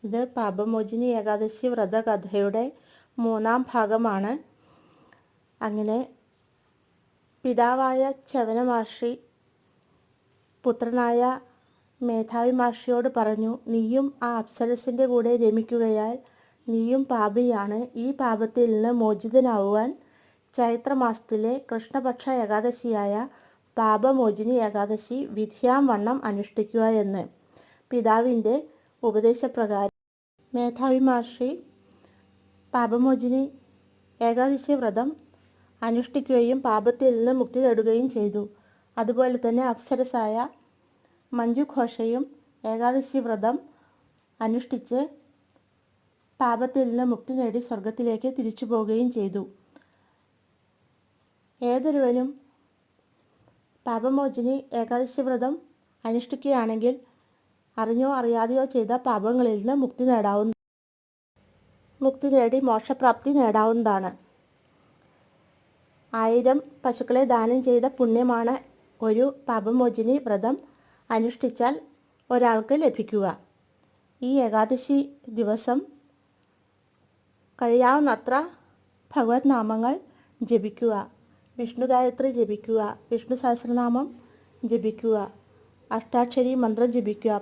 ഇത് പാപമോചിനി ഏകാദശി വ്രതകഥയുടെ 3-ാം ഭാഗമാണ്. അങ്ങനെ പിതാവായ ച്യവന മഹർഷി പുത്രനായ മേധാവി മഹർഷിയോട് പറഞ്ഞു, നീയും ആ അപ്സരസിൻ്റെ കൂടെ രമിക്കുകയാൽ നീയും പാപിയാണ്. ഈ പാപത്തിൽ നിന്ന് മോചിതനാവുവാൻ ചൈത്രമാസത്തിലെ കൃഷ്ണപക്ഷ ഏകാദശിയായ പാപമോചിനി ഏകാദശി വിധിയാം വണ്ണം അനുഷ്ഠിക്കുക എന്ന്. പിതാവിൻ്റെ ഉപദേശപ്രകാരം മേധാവി മഹർഷി പാപമോചിനി ഏകാദശി വ്രതം അനുഷ്ഠിക്കുകയും പാപത്തിൽ നിന്ന് മുക്തി നേടുകയും ചെയ്തു. അതുപോലെ തന്നെ അപ്സരസായ മഞ്ജു ഘോഷയും ഏകാദശി വ്രതം അനുഷ്ഠിച്ച് പാപത്തിൽ നിന്ന് മുക്തി നേടി സ്വർഗത്തിലേക്ക് തിരിച്ചു പോവുകയും ചെയ്തു. ഏതൊരുവനും പാപമോചിനി ഏകാദശി വ്രതം അനുഷ്ഠിക്കുകയാണെങ്കിൽ അറിഞ്ഞോ അറിയാതെയോ ചെയ്ത പാപങ്ങളിൽ നിന്ന് മുക്തി നേടി മോക്ഷപ്രാപ്തി നേടാവുന്നതാണ്. 1000 പശുക്കളെ ദാനം ചെയ്ത പുണ്യമാണ് ഒരു പാപമോചിനി വ്രതം അനുഷ്ഠിച്ചാൽ ഒരാൾക്ക് ലഭിക്കുക. ഈ ഏകാദശി ദിവസം കഴിയാവുന്നത്ര ഭഗവത് നാമങ്ങൾ ജപിക്കുക, വിഷ്ണു ഗായത്രി ജപിക്കുക, വിഷ്ണു സഹസ്രനാമം ജപിക്കുക, അഷ്ടാക്ഷരി മന്ത്രം ജപിക്കുക,